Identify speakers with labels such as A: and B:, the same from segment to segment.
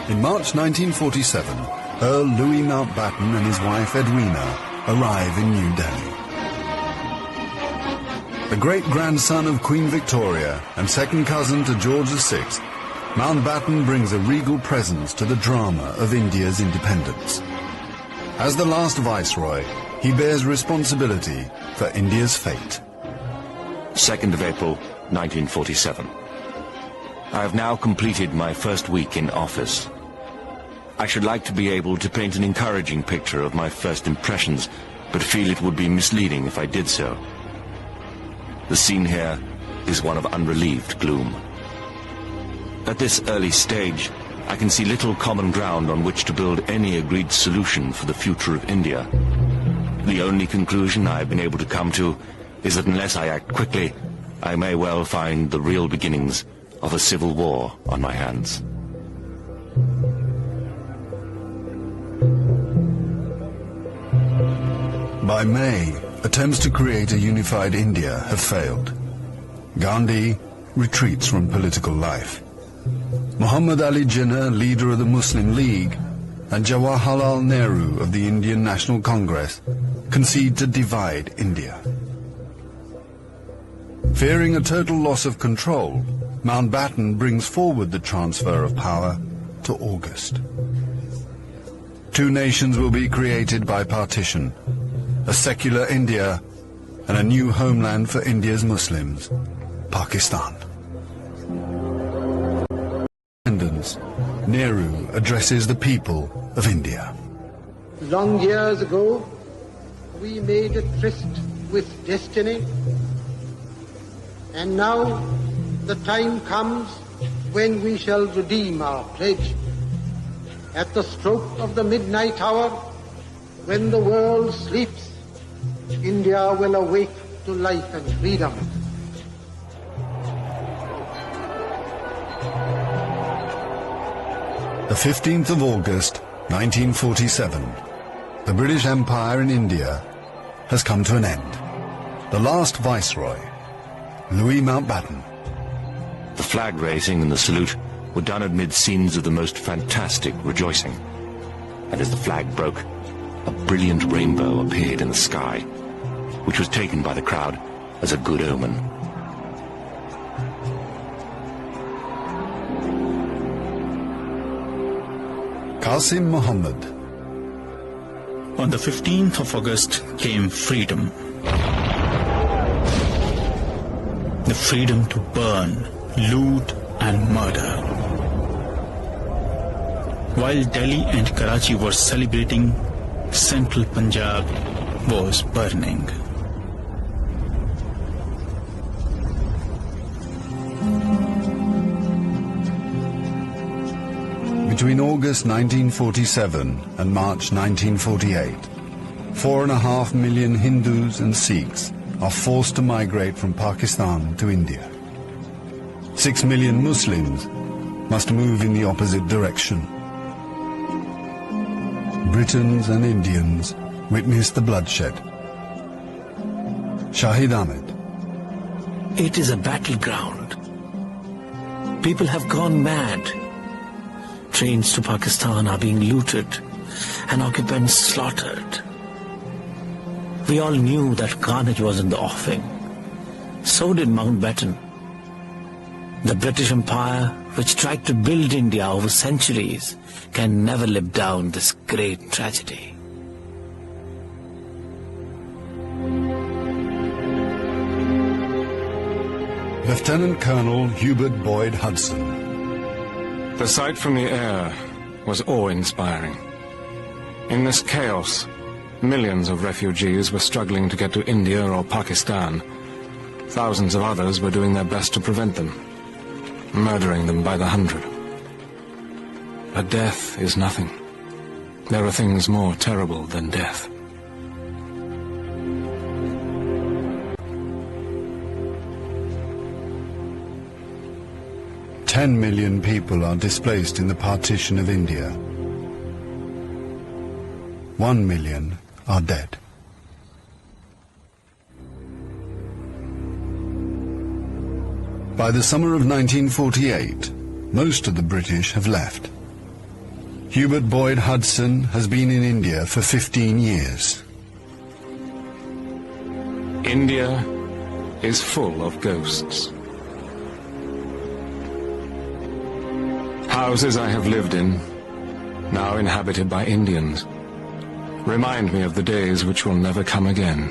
A: In March 1947, Earl Louis Mountbatten and his wife Edwina arrive in New Delhi. The great-grandson of Queen Victoria and second cousin to George VI, Mountbatten brings a regal presence to the drama of India's independence. As the last viceroy, he bears responsibility for India's fate.
B: 2nd of April, 1947. I have now completed my first week in office. I should like to be able to paint an encouraging picture of my first impressions, but feel it would be misleading if I did so. The scene here is one of unrelieved gloom. At this early stage, I can see little common ground on which to build any agreed solution for the future of India. The only conclusion I have been able to come to is that unless I act quickly, I may well find the real beginnings of a civil war on my hands.
A: By May, attempts to create a unified India have failed. Gandhi retreats from political life. Muhammad Ali Jinnah, leader of the Muslim League, and Jawaharlal Nehru of the Indian National Congress concede to divide India. Fearing a total loss of control, Mountbatten brings forward the transfer of power to August. Two nations will be created by partition, a secular India and a new homeland for India's Muslims, Pakistan. Nehru addresses the people of India.
C: Long years ago, we made a tryst with destiny, and now the time comes when we shall redeem our pledge. At the stroke of the midnight hour, when the world sleeps, India will awake to life and freedom.
A: The 15th of August, 1947, the British Empire in India has come to an end. The last viceroy, Louis Mountbatten.
B: The flag raising and the salute were done amid scenes of the most fantastic rejoicing. And as the flag broke, a brilliant rainbow appeared in the sky, which was taken by the crowd as a good omen.
A: Qasim Muhammad.
D: On the 15th of August came freedom. The freedom to burn, loot and murder. While Delhi and Karachi were celebrating, central Punjab was burning.
A: Between August 1947 and March 1948, 4.5 million Hindus and Sikhs are forced to migrate from Pakistan to India. 6 million Muslims must move in the opposite direction. Britons and Indians witness the bloodshed. Shahid Ahmed.
E: It is a battleground. People have gone mad. Trains to Pakistan are being looted and occupants slaughtered. We all knew that carnage was in the offing. So did Mountbatten. The British Empire, which tried to build India over centuries, can never live down this great tragedy.
A: Lieutenant Colonel Hubert Boyd Hudson.
F: The sight from the air was awe-inspiring. In this chaos, millions of refugees were struggling to get to India or Pakistan. Thousands of others were doing their best to prevent them, murdering them by the hundred. But death is nothing. There are things more terrible than death.
A: Ten million people are displaced in the partition of India. 1 million are dead. By the summer of 1948, most of the British have left. Hubert Boyd Hudson has been in India for 15 years.
F: India is full of ghosts. Houses I have lived in, now inhabited by Indians, remind me of the days which will never come again.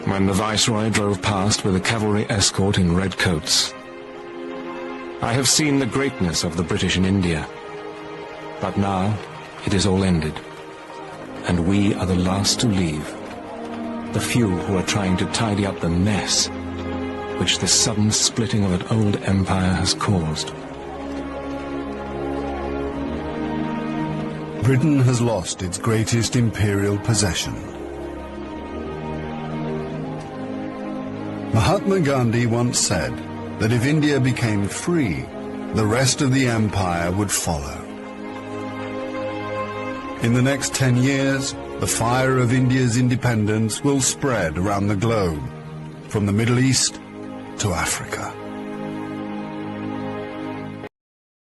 F: When the Viceroy drove past with a cavalry escort in red coats, I have seen the greatness of the British in India, but now it is all ended, and we are the last to leave, the few who are trying to tidy up the mess which the sudden splitting of an old empire has caused.
A: Britain has lost its greatest imperial possession. Mahatma Gandhi once said that if India became free, the rest of the empire would follow. In the next 10 years, the fire of India's independence will spread around the globe, from the Middle East to Africa.